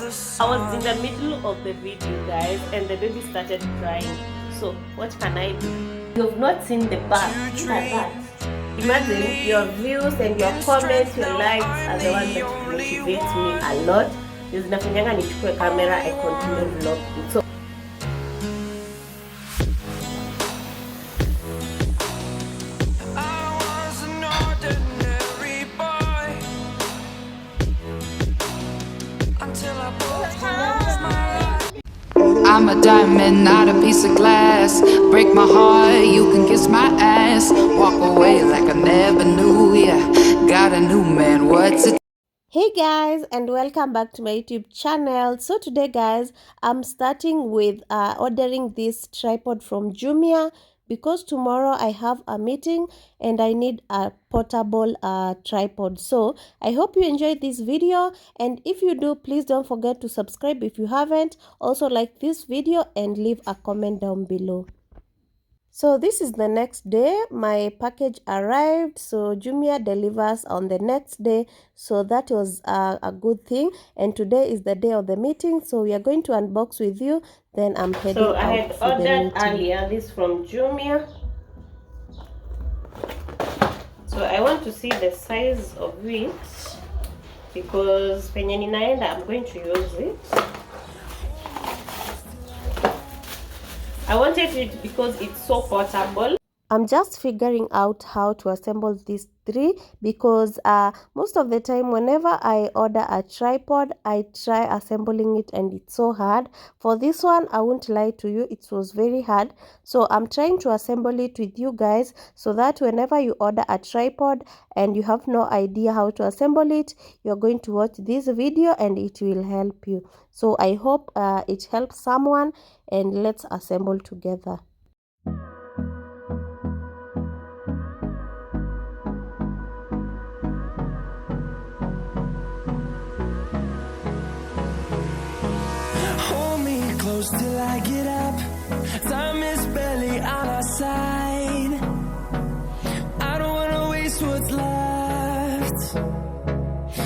I was in the middle of the video, guys, and the baby started crying. So what can I do? You've not seen the back. Look at that. Imagine your views and your comments, your likes are the ones that motivate me a lot. Zinafanyanga nichukue camera, I continue vlogging. So I'm a diamond, not a piece of glass. Break my heart, you can kiss my ass. Walk away like I never knew ya. Got a new man, what's it? hey guys, and welcome back to my YouTube channel. So today guys, I'm starting with ordering this tripod from Jumia because tomorrow I have a meeting and I need a portable tripod. So I hope you enjoyed this video, and if you do, please don't forget to subscribe if you haven't. Also like this video and leave a comment down below. So this is the next day. My package arrived, so Jumia delivers on the next day, so that was a good thing. And today is the day of the meeting, so we are going to unbox with you, then I'm heading out. So I had ordered earlier this from Jumia, so I want to see the size of it because penye ninaenda I'm going to use it. I wanted it because it's so portable. I'm just figuring out how to assemble these three because most of the time whenever I order a tripod, I try assembling it and it's so hard. For this one, I won't lie to you, it was very hard. So I'm trying to assemble it with you guys so that whenever you order a tripod and you have no idea how to assemble it, you're going to watch this video and it will help you. So I hope it helps someone, and let's assemble together. Hold me close till I get up. Time is barely on our side. I don't wanna waste what's left.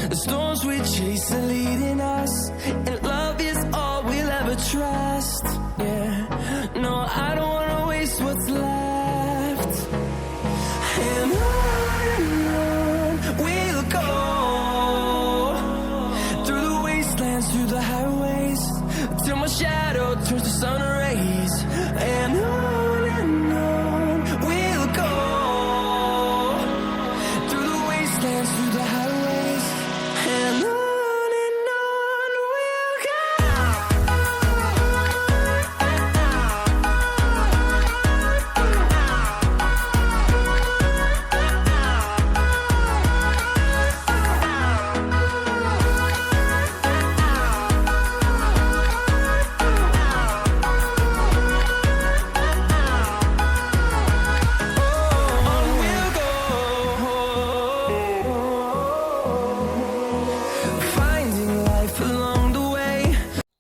The storms we chase are leading us, and love is all we'll ever trust. Yeah, no, I don't wanna waste what's left. And on we'll go, through the wastelands, through the highways, till my shadow turns to sun rays. And on we'll go, through the wastelands, through the highways, and on we'll go.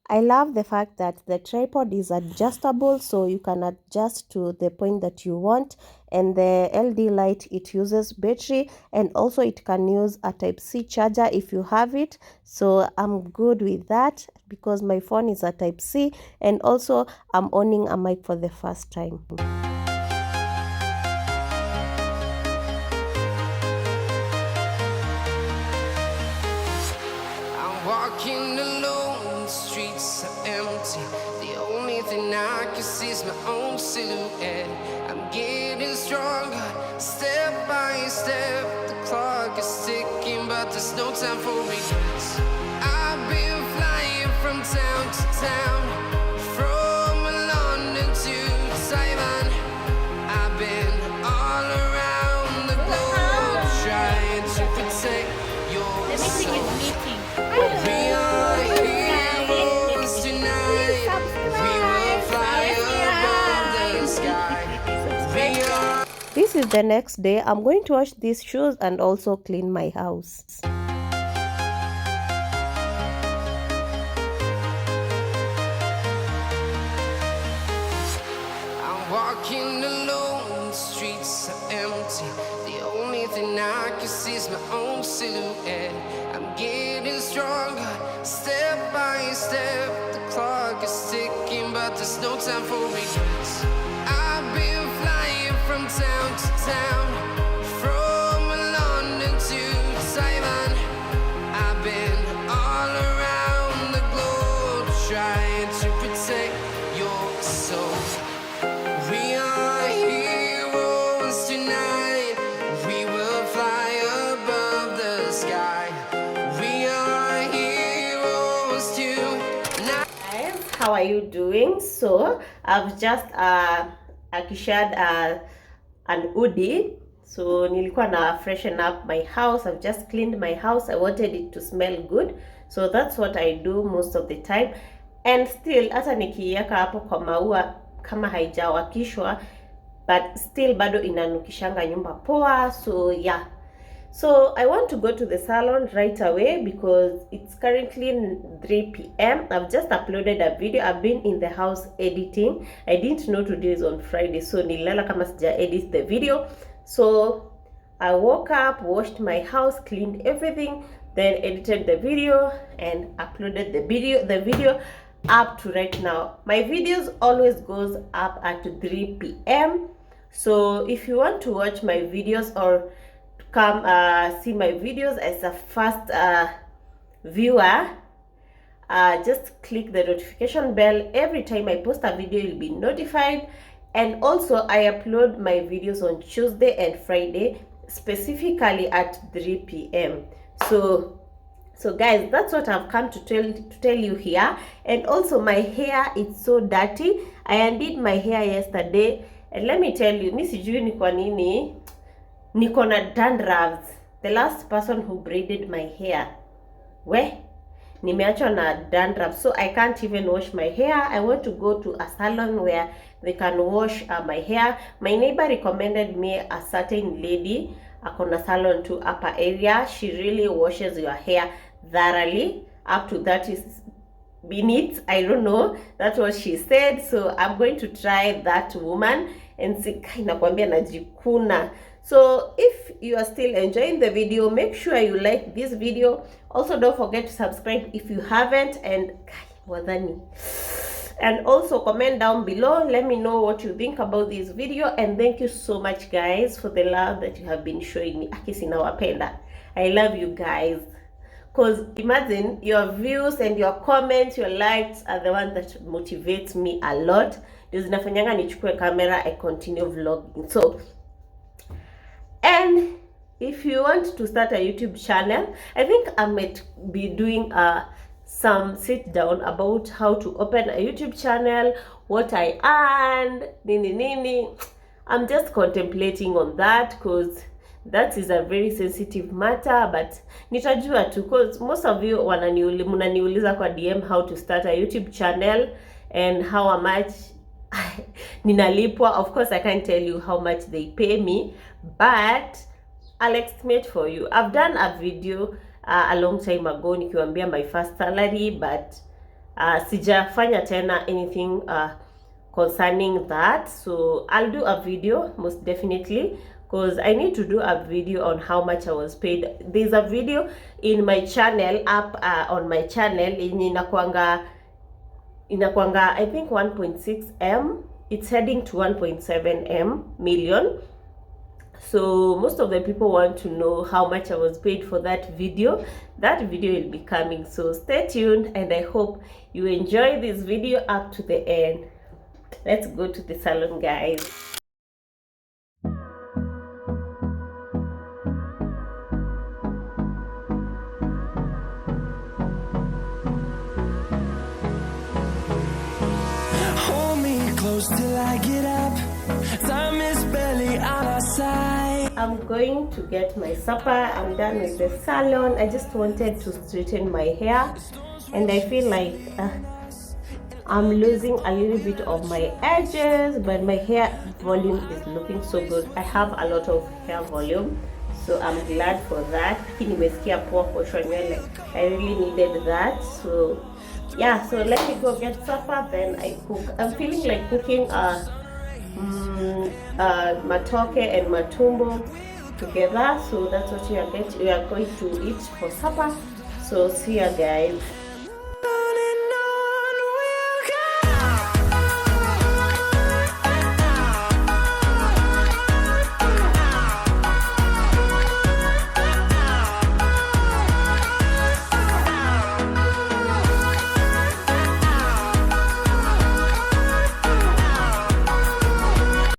I love the fact that the tripod is adjustable, so you can adjust to the point that you want. And the LED light, it uses battery, and also it can use a Type-C charger if you have it. So I'm good with that because my phone is a Type-C, and also I'm owning a mic for the first time. I'm walking alone, the streets are empty. The only thing I can see is my own silhouette. I'm getting stronger, step by step. The clock is ticking, but there's no time for regrets. I've been flying from town to town, from London to Taiwan. I've been all around the globe, trying to protect your soul. We are heroes tonight. We will fly above the sky. We are. This is the next day. I'm going to wash these shoes and also clean my house. I'm walking alone, the streets are empty. The only thing I can see is my own silhouette. I'm getting stronger, step by step. The clock is ticking, but there's no time for regrets. I've been flying from town to town, from London to Taiwan. I've been all around the globe trying to protect your soul. We are heroes tonight. We will fly above the sky. We are heroes tonight. Guys, how are you doing? So I've just akishared an udi, so nilikuwa na freshen up my house. I've just cleaned my house. I wanted it to smell good, so that's what I do most of the time. And still hata nikiweka hapo kwa maua kama haijawakishwa, but still bado inanukishanga nyumba poa. So yeah, so I want to go to the salon right away because it's currently 3 p.m. I've just uploaded a video. I've been in the house editing. I didn't know today is on Friday, so nilala kama sija edit the video. So I woke up, washed my house, cleaned everything, then edited the video and uploaded the video up to right now. My videos always goes up at 3 p.m. So if you want to watch my videos or come see my videos as a first viewer, just click the notification bell. Every time I post a video, you'll be notified. And also I upload my videos on Tuesday and Friday, specifically at 3 p.m. So guys, that's what I've come to tell you here. And also my hair is so dirty. I undid my hair yesterday, and let me tell you, mi sijui ni kwa nini niko na dandruffs. The last person who braided my hair, nimeachwa na dandruff, so I can't even wash my hair. I want to go to a salon where they can wash my hair. My neighbor recommended me a certain lady akona salon to upper area. She really washes your hair thoroughly up to 30 minutes. I don't know, that's what she said. So I'm going to try that woman and see inakwambia najikuna. So if you are still enjoying the video, make sure you like this video. Also don't forget to subscribe if you haven't, and also comment down below. Let me know what you think about this video, and thank you so much guys for the love that you have been showing me. Sinawapenda. I love you guys, because imagine your views and your comments, your likes are the ones that motivates me a lot. Ndio zinafanyanga nichukue camera, I continue vlogging. So, and if you want to start a YouTube channel, I think I might be doing some sit down about how to open a YouTube channel, what I earn, nini. I'm just contemplating on that because that is a very sensitive matter, but nitajua tu, because most of you munaniuliza kwa DM how to start a YouTube channel and how much ninalipwa. Of course I can't tell you how much they pay me, but I'll estimate for you. I've done a video a long time ago nikiwaambia my first salary, but sijafanya tena anything concerning that. So I'll do a video most definitely, because I need to do a video on how much I was paid. There's a video in my channel up on my channel inakwanga I think 1.6 M. It's heading to 1.7 million. So most of the people want to know how much I was paid for that video. That video will be coming, so stay tuned, and I hope you enjoy this video up to the end. Let's go to the salon, guys. Hold me close till I get up. Time is barely on our side. I'm going to get my supper. I'm done with the salon. I just wanted to straighten my hair, and I feel like I'm losing a little bit of my edges, but my hair volume is looking so good. I have a lot of hair volume, so I'm glad for that. I really needed that. So yeah, so let me go get supper, then I cook. I'm feeling like cooking matoke and matumbo together. So that's what we are going to eat for supper. So see ya, guys.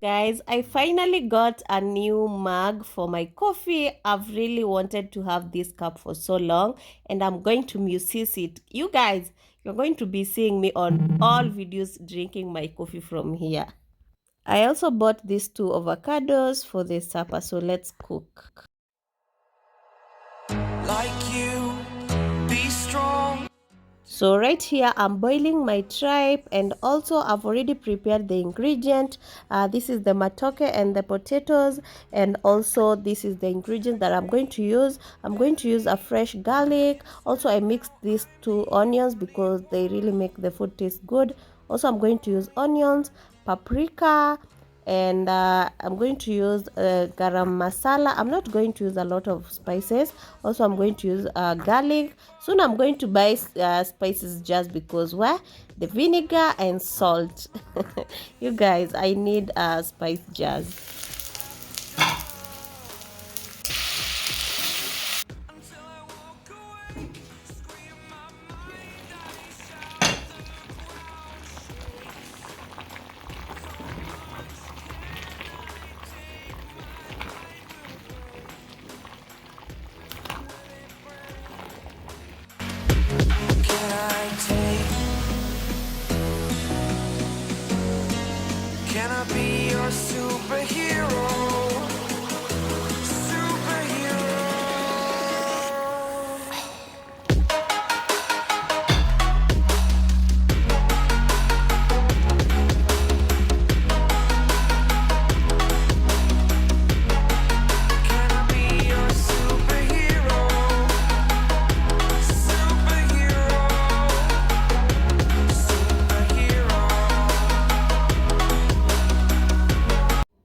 Guys, I finally got a new mug for my coffee. I've really wanted to have this cup for so long, and I'm going to misuse it. You guys, you're going to be seeing me on all videos drinking my coffee from here. I also bought these 2 avocados for the supper, so let's cook. Like you, be strong. So right here I'm boiling my tripe, and also I've already prepared the ingredient. This is the matoke and the potatoes, and also this is the ingredient that I'm going to use. I'm going to use a fresh garlic. Also I mixed these 2 onions because they really make the food taste good. Also I'm going to use onions, paprika, and I'm going to use garam masala. I'm not going to use a lot of spices. Also I'm going to use garlic. Soon I'm going to buy spices just because why, the vinegar and salt. You guys, I need spice jars. Can I be your superhero? Superhero. Can I be your superhero? Superhero. Superhero.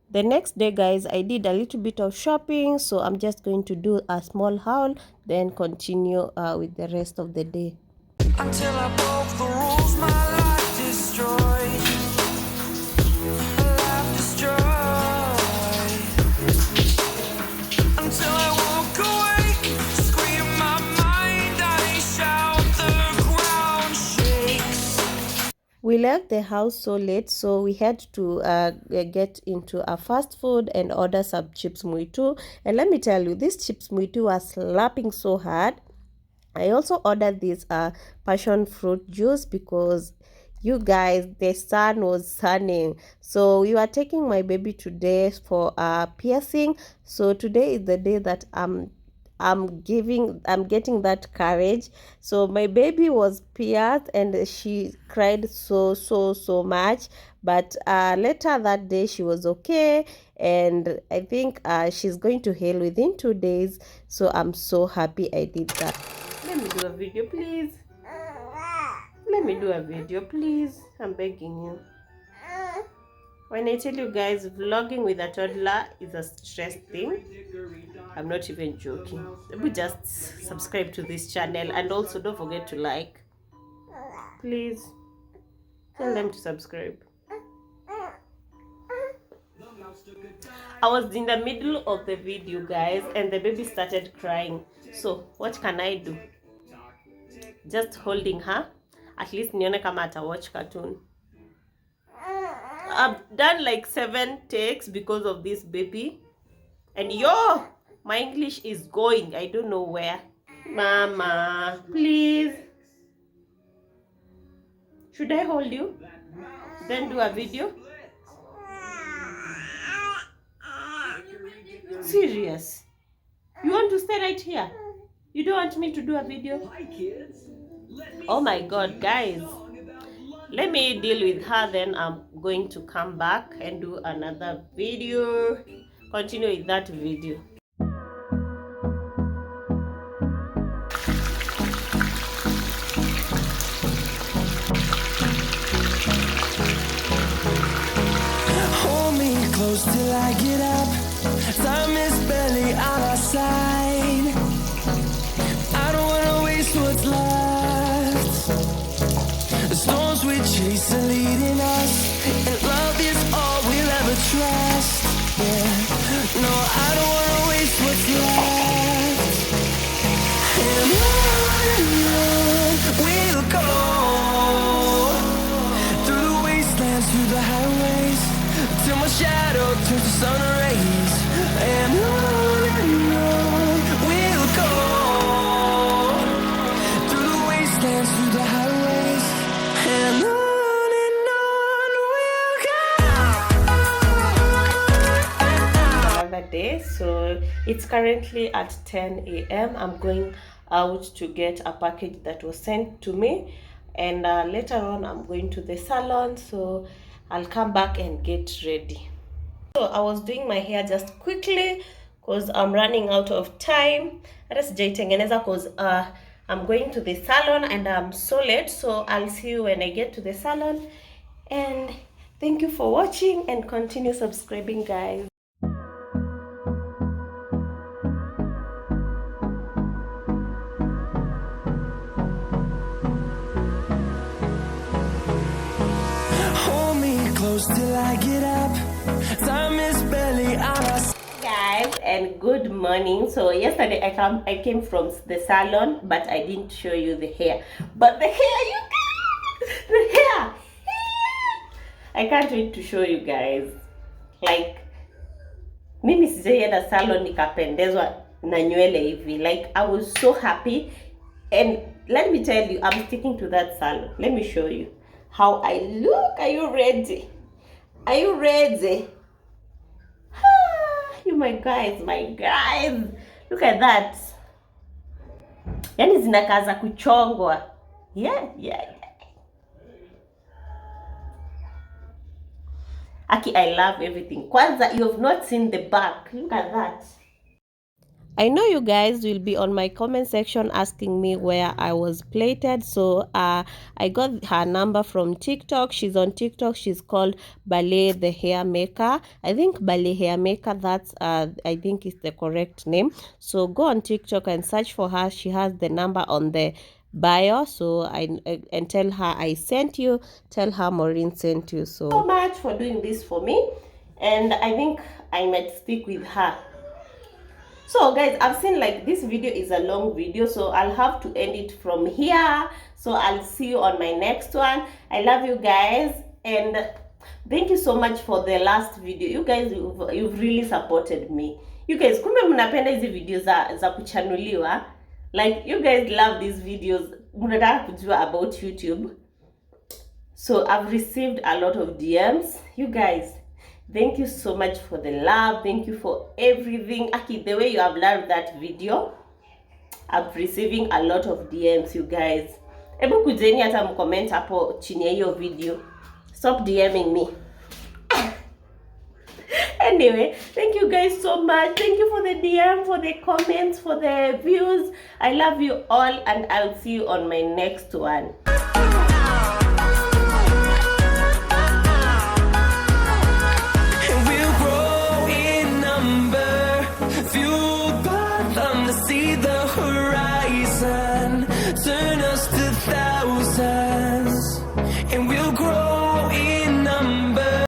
The next day, guys, I did a little bit of shopping, so I'm just going to do a small haul, then continue with the rest of the day. Until I broke the rules, my life destroyed. Life destroyed. Until I woke awake, scream my mind, I shout, the ground shakes. We left the house so late, so we had to get into a fast food and order some chips muito. And let me tell you, this chips muito was slapping so hard. I also ordered this passion fruit juice because you guys, the sun was sunning. So we were taking my baby today for piercing. So today is the day that I'm getting that courage. So my baby was pierced and she cried so much, but later that day she was okay, and I think she's going to heal within 2 days. So I'm so happy I did that. Let me do a video, please. Let me do a video, please. I'm begging you. When I tell you guys, vlogging with a toddler is a stress thing, I'm not even joking. But just subscribe to this channel, and also don't forget to like. Please tell them to subscribe. I was in the middle of the video, guys, and the baby started crying. So what can I do? Just holding her. At least nione kama ata watch cartoon. I've done like 7 takes because of this baby. And my English is going. I don't know where. Mama, please. Should I hold you? Then do a video? Serious? You want to stay right here? You don't want me to do a video? Oh my God, guys. Let me deal with her, then I'm going to come back and do another video. Continue with that video. Hold me close till I get up. Time is barely No, I don't wanna waste what's left. And on we'll go, through the wastelands, through the highways, till my shadow turns to sun rays. And on we'll go, through the wastelands, through the highways, and on we'll go. Another day, so it's currently at 10 a.m. I'm going out to get a package that was sent to me, and later on I'm going to the salon, so I'll come back and get ready. So I was doing my hair just quickly because I'm running out of time. Because I'm going to the salon and I'm so late, so I'll see you when I get to the salon. And thank you for watching and continue subscribing, guys. Hold me close till I get up. Time is barely on us. Guys, and good morning. So yesterday I came from the salon, but I didn't show you the hair. But the hair, you guys, the hair, I can't wait to show you guys. Like, mimi sijaenda salon nikapendezwa na nywele hivi. Like, I was so happy, and let me tell you, I'm sticking to that salon. Let me show you how I look. Are you ready? Are you ready? You my guys, look at that. Yani zinakaa za kuchongwa. Yeah. Aki, I love everything. Kwanza, you have not seen the back. Look at that. I know you guys will be on my comment section asking me where I was plated. So I got her number from TikTok. She's on TikTok. She's called Ballet the Hair Maker. I think Ballet Hair Maker, that's I think is the correct name. So go on TikTok and search for her. She has the number on the bio. So and tell her I sent you. Tell her Maureen sent you. So much for doing this for me. And I think I might speak with her. So guys, I've seen like this video is a long video, so I'll have to end it from here. So I'll see you on my next one. I love you guys, and thank you so much for the last video. You guys, you've really supported me. You guys, kumbe mnapenda hizi videos za kuchanuliwa. Like, you guys love these videos. Mnataka kujua about YouTube. So I've received a lot of DMs. You guys, thank you so much for the love. Thank you for everything. Aki, the way you have loved that video, I'm receiving a lot of DMs, you guys. Ebu kujeni hata mcomment hapo chini ya hiyo video. Stop DMing me. Anyway, thank you guys so much. Thank you for the DM, for the comments, for the views. I love you all, and I'll see you on my next one.